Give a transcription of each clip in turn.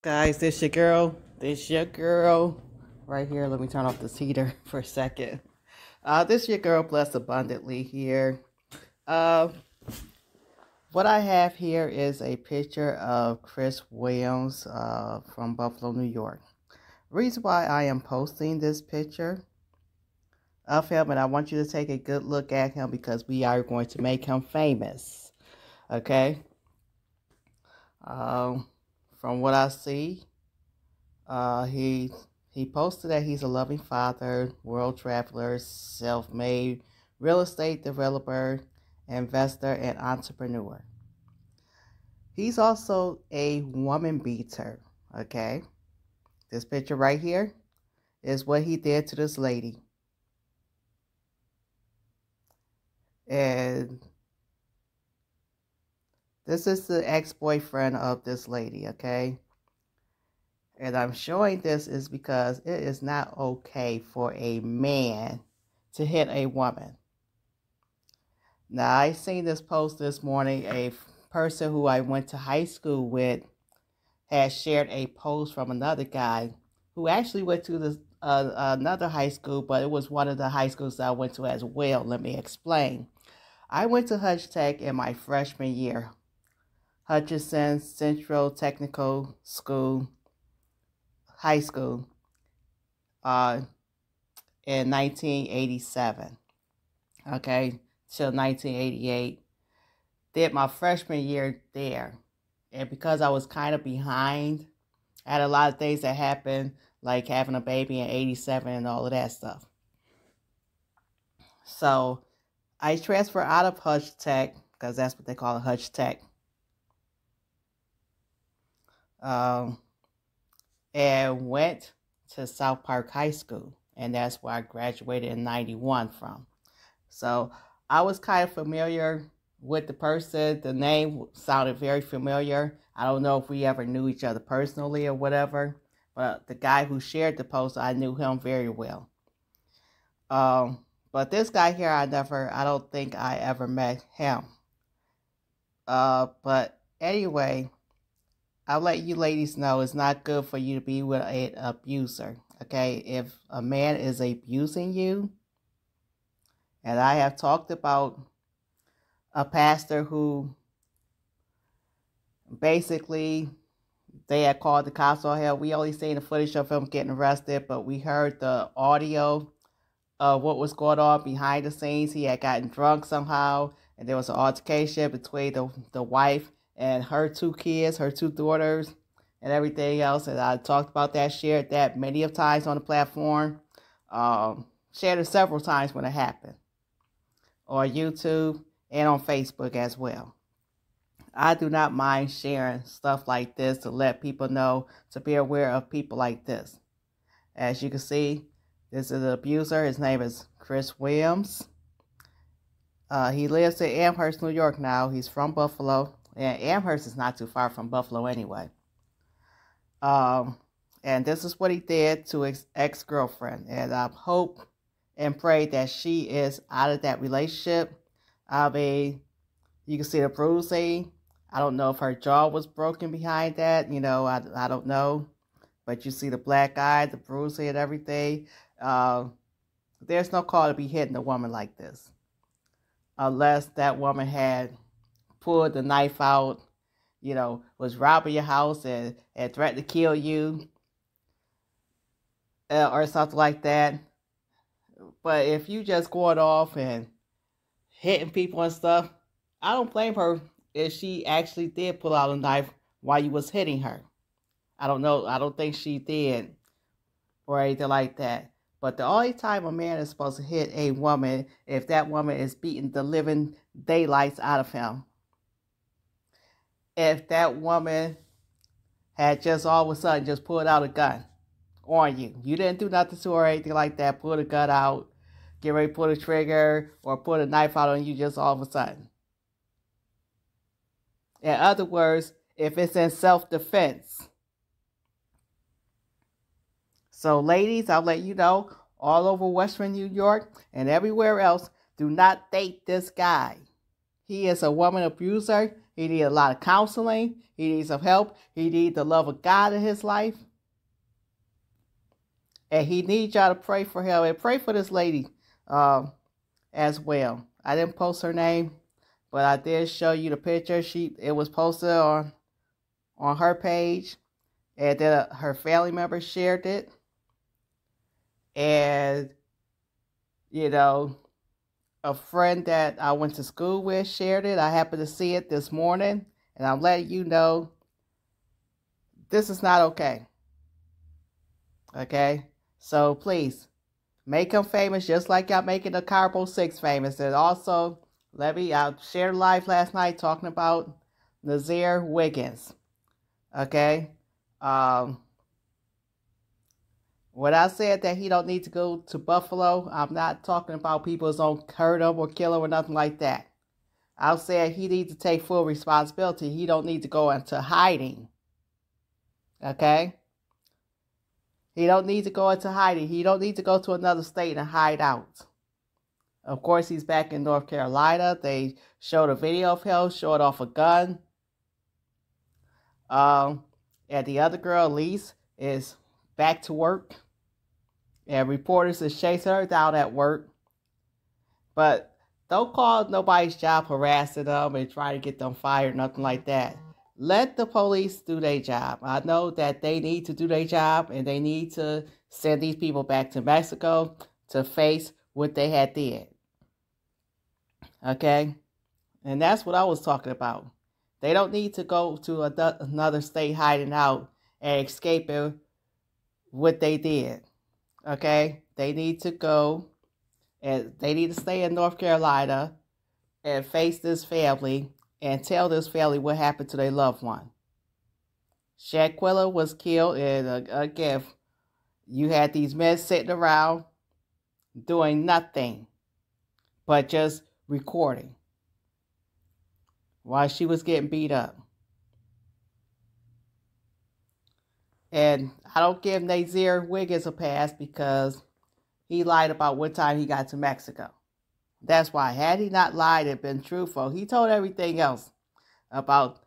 Guys, this your girl. This your girl. Right here. Let me turn off this heater for a second. This your girl blessed abundantly here. Uh, what I have here is a picture of Chris Williams from Buffalo, New York. Reason why I am posting this picture of him, and I want you to take a good look at him because we are going to make him famous. Okay? From what I see, he posted that he's a loving father, world traveler, self-made real estate developer, investor, and entrepreneur. He's also a woman beater. Okay, this picture right here is what he did to this lady, and this is the ex-boyfriend of this lady. Okay. And I'm showing this is because it is not okay for a man to hit a woman. Now, I seen this post this morning. A person who I went to high school with had shared a post from another guy who actually went to this another high school, but it was one of the high schools that I went to as well. Let me explain. I went to Hutch Tech in my freshman year. Hutchinson Central Technical School, high school, in 1987. Okay, till 1988. Did my freshman year there. And because I was kind of behind, I had a lot of things that happened, like having a baby in 87 and all of that stuff. So I transferred out of Hutch Tech, because that's what they call it, Hutch Tech. And went to South Park High School. And that's where I graduated in 91 from. So I was kind of familiar with the person. The name sounded very familiar. I don't know if we ever knew each other personally or whatever, but the guy who shared the post, I knew him very well. But this guy here, I don't think I ever met him. But anyway, I'll let you ladies know it's not good for you to be with an abuser. Okay, if a man is abusing you, and I have talked about a pastor who basically they had called the cops on him. We only seen the footage of him getting arrested, but we heard the audio of what was going on behind the scenes. He had gotten drunk somehow, and there was an altercation between the wife and her two kids, her two daughters, and everything else. And I talked about that, shared that many of times on the platform, shared it several times when it happened, on YouTube and on Facebook as well. I do not mind sharing stuff like this to let people know, to be aware of people like this. As you can see, this is an abuser. His name is Chris Williams. He lives in Amherst, New York now. He's from Buffalo. And Amherst is not too far from Buffalo anyway. And this is what he did to his ex-girlfriend. And I hope and pray that she is out of that relationship. I mean, you can see the bruising. I don't know if her jaw was broken behind that. You know, I don't know. But you see the black eye, the bruising and everything. There's no call to be hitting a woman like this. Unless that woman had pulled the knife out, you know, was robbing your house and threatened to kill you. Or something like that. But if you just going off and hitting people and stuff, I don't blame her if she actually did pull out a knife while you was hitting her. I don't know. I don't think she did or anything like that. But the only time a man is supposed to hit a woman if that woman is beating the living daylights out of him. If that woman had just all of a sudden just pulled out a gun on you. You didn't do nothing to her or anything like that. Pull the gun out, get ready to pull the trigger, or pull a knife out on you just all of a sudden. In other words, if it's in self-defense. So ladies, I'll let you know, all over Western New York and everywhere else, do not date this guy. He is a woman abuser. He needs a lot of counseling. He needs some help. He needs the love of God in his life. And he needs y'all to pray for him and pray for this lady as well. I didn't post her name, but I did show you the picture. It was posted on her page, and then her family member shared it. And, you know, a friend that I went to school with shared it. I happened to see it this morning, and I'm letting you know this is not okay. Okay? So please, make him famous just like y'all making the Carbo 6 famous. And also, I shared live last night talking about Nazir Wiggins. Okay? When I said that he don't need to go to Buffalo, I'm not talking about people who don't hurt him or kill him or nothing like that. I said he needs to take full responsibility. He don't need to go into hiding. Okay? He don't need to go into hiding. He don't need to go to another state and hide out. Of course, he's back in North Carolina. They showed a video of him showing off a gun. And the other girl, Elise, is back to work. And reporters is chasing her down at work. But don't call nobody's job harassing them and try to get them fired, nothing like that. Let the police do their job. I know that they need to do their job, and they need to send these people back to Mexico to face what they had did. Okay? And that's what I was talking about. They don't need to go to another state hiding out and escaping what they did. Okay? They need to go, and they need to stay in North Carolina and face this family and tell this family what happened to their loved one. Shaquilla was killed, and again, you had these men sitting around doing nothing but just recording while she was getting beat up. And I don't give Nazir Wiggins a pass because he lied about what time he got to Mexico. That's why. Had he not lied and been truthful, he told everything else about,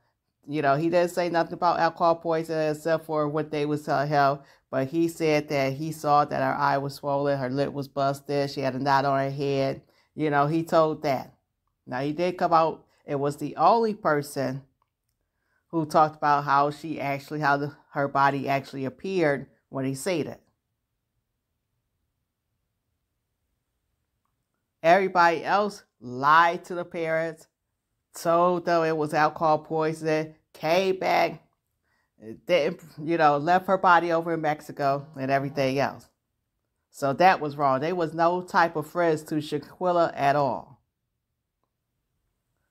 he didn't say nothing about alcohol poisoning except for what they was telling him. But he said that he saw that her eye was swollen, her lip was busted, she had a knot on her head. He told that. Now, he did come out and was the only person who talked about how her body actually appeared when he said it. Everybody else lied to the parents, told them it was alcohol poisoning, came back, left her body over in Mexico and everything else. So that was wrong. There was no type of friends to Shaquilla at all.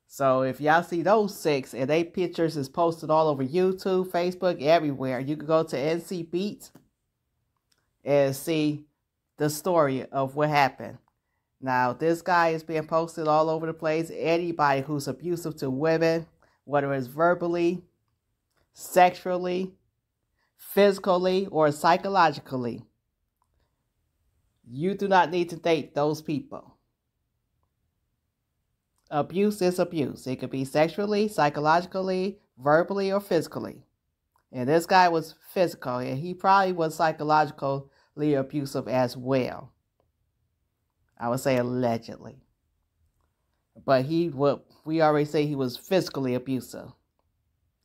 So if y'all see those 6 and they pictures is posted all over YouTube, Facebook, everywhere, you can go to NC Beats and see the story of what happened. Now, this guy is being posted all over the place. Anybody who's abusive to women, whether it's verbally, sexually, physically, or psychologically, you do not need to date those people. Abuse is abuse. It could be sexually, psychologically, verbally, or physically. And this guy was physical, and he probably was psychologically abusive as well. I would say allegedly. But we already say he was physically abusive.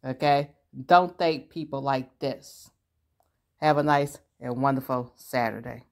Okay? Don't date people like this. Have a nice and wonderful Saturday.